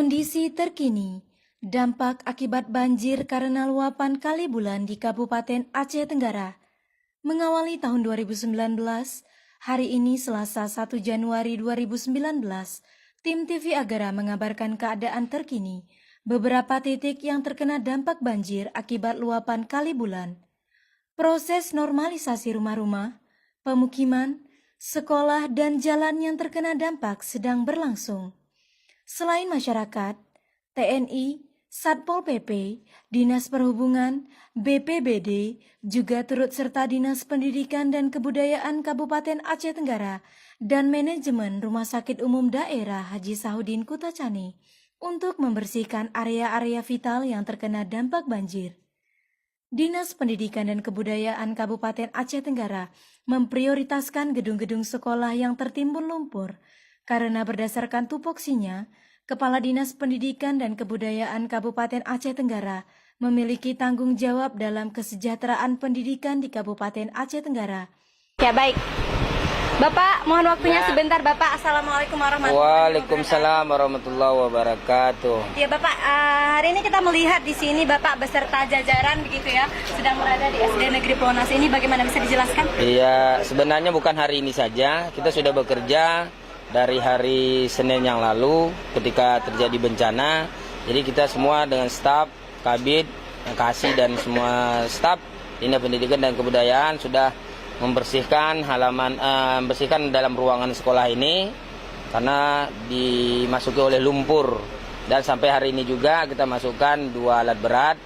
Kondisi terkini, dampak akibat banjir karena luapan kali bulan di Kabupaten Aceh Tenggara. Mengawali tahun 2019, hari ini Selasa 1 Januari 2019, tim TV Agara mengabarkan keadaan terkini beberapa titik yang terkena dampak banjir akibat luapan kali bulan. Proses normalisasi rumah-rumah, pemukiman, sekolah, dan jalan yang terkena dampak sedang berlangsung. Selain masyarakat, TNI, Satpol PP, Dinas Perhubungan, BPBD juga turut serta Dinas Pendidikan dan Kebudayaan Kabupaten Aceh Tenggara dan Manajemen Rumah Sakit Umum Daerah Haji Sahuddin Kutacani untuk membersihkan area-area vital yang terkena dampak banjir. Dinas Pendidikan dan Kebudayaan Kabupaten Aceh Tenggara memprioritaskan gedung-gedung sekolah yang tertimbun lumpur karena berdasarkan tupoksinya, Kepala Dinas Pendidikan dan Kebudayaan Kabupaten Aceh Tenggara memiliki tanggung jawab dalam kesejahteraan pendidikan di Kabupaten Aceh Tenggara. Ya baik, Bapak mohon waktunya sebentar Bapak. Assalamualaikum warahmatullahi wabarakatuh. Waalaikumsalam warahmatullahi wabarakatuh. Ya Bapak, hari ini kita melihat di sini Bapak beserta jajaran begitu ya, sedang berada di SD Negeri Plonas ini. Bagaimana bisa dijelaskan? Iya, sebenarnya bukan hari ini saja, kita sudah bekerja dari hari Senin yang lalu ketika terjadi bencana. Jadi kita semua dengan staf, kabid, kasih dan semua staf Dinas Pendidikan dan Kebudayaan sudah membersihkan bersihkan dalam ruangan sekolah ini karena dimasuki oleh lumpur. Dan sampai hari ini juga kita masukkan 2 alat berat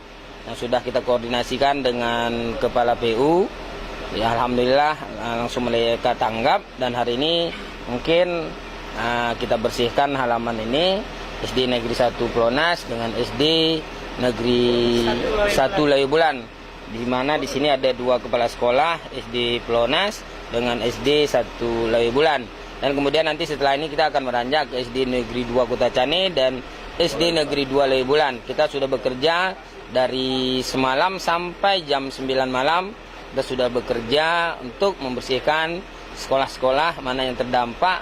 yang sudah kita koordinasikan dengan Kepala PU. Ya, alhamdulillah langsung mereka tanggap dan hari ini mungkin kita bersihkan halaman ini SD Negeri 1 Plonas dengan SD Negeri 1 Layubulan, di mana di sini ada 2 kepala sekolah SD Plonas dengan SD 1 Layubulan. Dan kemudian nanti setelah ini kita akan meranjak ke SD Negeri 2 Kutacani dan SD Negeri 2 Layubulan. Kita sudah bekerja dari semalam sampai jam 9 malam. Kita sudah bekerja untuk membersihkan sekolah-sekolah mana yang terdampak.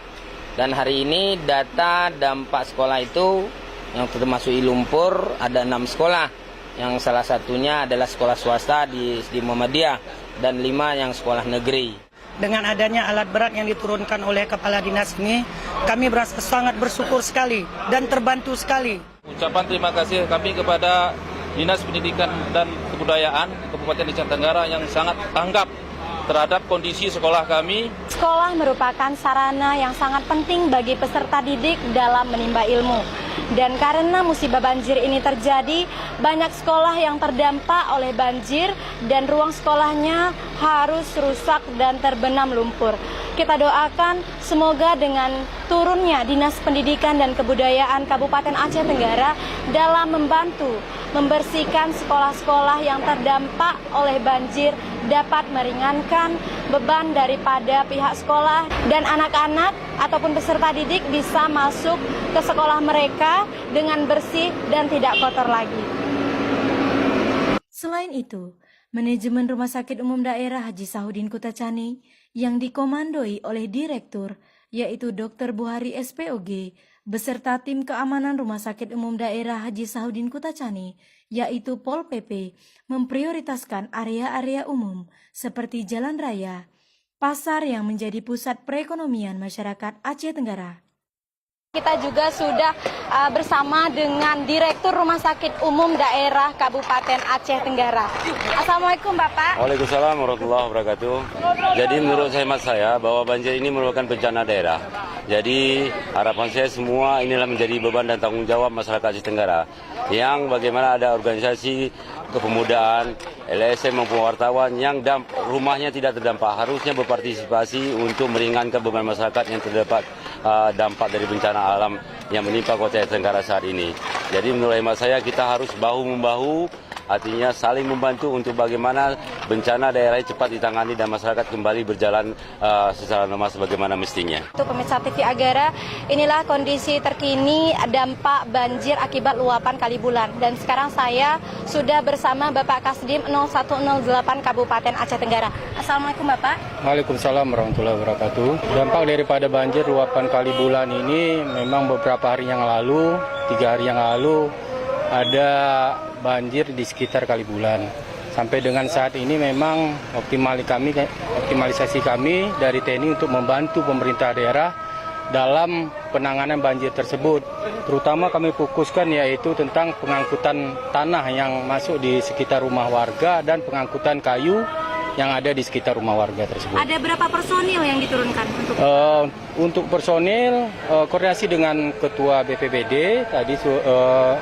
Dan hari ini data dampak sekolah itu yang termasuk lumpur ada 6 sekolah. Yang salah satunya adalah sekolah swasta di Muhammadiyah dan 5 yang sekolah negeri. Dengan adanya alat berat yang diturunkan oleh Kepala Dinas ini, kami merasa sangat bersyukur sekali dan terbantu sekali. Ucapan terima kasih kami kepada Dinas Pendidikan dan Kebudayaan Kabupaten Aceh Tenggara yang sangat tanggap terhadap kondisi sekolah kami. Sekolah merupakan sarana yang sangat penting bagi peserta didik dalam menimba ilmu. Dan karena musibah banjir ini terjadi, banyak sekolah yang terdampak oleh banjir dan ruang sekolahnya harus rusak dan terbenam lumpur. Kita doakan semoga dengan turunnya Dinas Pendidikan dan Kebudayaan Kabupaten Aceh Tenggara dalam membantu membersihkan sekolah-sekolah yang terdampak oleh banjir dapat meringankan beban daripada pihak sekolah dan anak-anak ataupun peserta didik bisa masuk ke sekolah mereka dengan bersih dan tidak kotor lagi. Selain itu, Manajemen Rumah Sakit Umum Daerah Haji Sahuddin Kutacani yang dikomandoi oleh Direktur, yaitu Dr. Buhari SPOG, beserta tim keamanan Rumah Sakit Umum Daerah Haji Sahuddin Kutacani, yaitu Pol PP, memprioritaskan area-area umum seperti jalan raya, pasar yang menjadi pusat perekonomian masyarakat Aceh Tenggara. Kita juga sudah bersama dengan Direktur Rumah Sakit Umum Daerah Kabupaten Aceh Tenggara. Assalamualaikum Bapak. Waalaikumsalam warahmatullahi wabarakatuh. Jadi menurut hemat saya bahwa banjir ini merupakan bencana daerah. Jadi harapan saya semua inilah menjadi beban dan tanggung jawab masyarakat Aceh Tenggara. Yang bagaimana ada organisasi kepemudaan, LSM maupun wartawan yang rumahnya tidak terdampak harusnya berpartisipasi untuk meringankan beban masyarakat yang terdapat dampak dari bencana alam yang menimpa Kota Aceh Tenggara saat ini. Jadi menurut hemat saya kita harus bahu-membahu artinya saling membantu untuk bagaimana bencana daerah cepat ditangani dan masyarakat kembali berjalan secara normal sebagaimana mestinya. Untuk pemirsa TV Agara, inilah kondisi terkini dampak banjir akibat luapan Kali Bulan. Dan sekarang saya sudah bersama Bapak Kasdim 0108 Kabupaten Aceh Tenggara. Assalamualaikum Bapak. Waalaikumsalam warahmatullahi wabarakatuh. Dampak daripada banjir luapan Kali Bulan ini memang beberapa hari yang lalu, 3 hari yang lalu ada banjir di sekitar Kali Bulan. Sampai dengan saat ini memang optimalisasi kami dari TNI untuk membantu pemerintah daerah dalam penanganan banjir tersebut. Terutama kami fokuskan yaitu tentang pengangkutan tanah yang masuk di sekitar rumah warga dan pengangkutan kayu yang ada di sekitar rumah warga tersebut. Ada berapa personil yang diturunkan untuk personil, koordinasi dengan Ketua BPBD tadi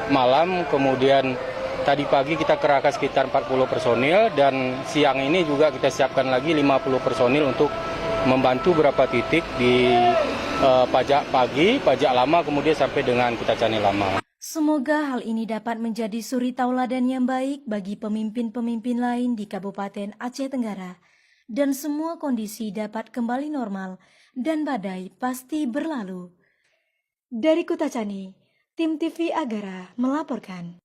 malam, kemudian tadi pagi kita kerahkan sekitar 40 personil dan siang ini juga kita siapkan lagi 50 personil untuk membantu beberapa titik di Pajak Pagi, Pajak Lama, kemudian sampai dengan Kutacani Lama. Semoga hal ini dapat menjadi suri tauladan yang baik bagi pemimpin-pemimpin lain di Kabupaten Aceh Tenggara dan semua kondisi dapat kembali normal dan badai pasti berlalu. Dari Kutacani, tim TV Agara melaporkan.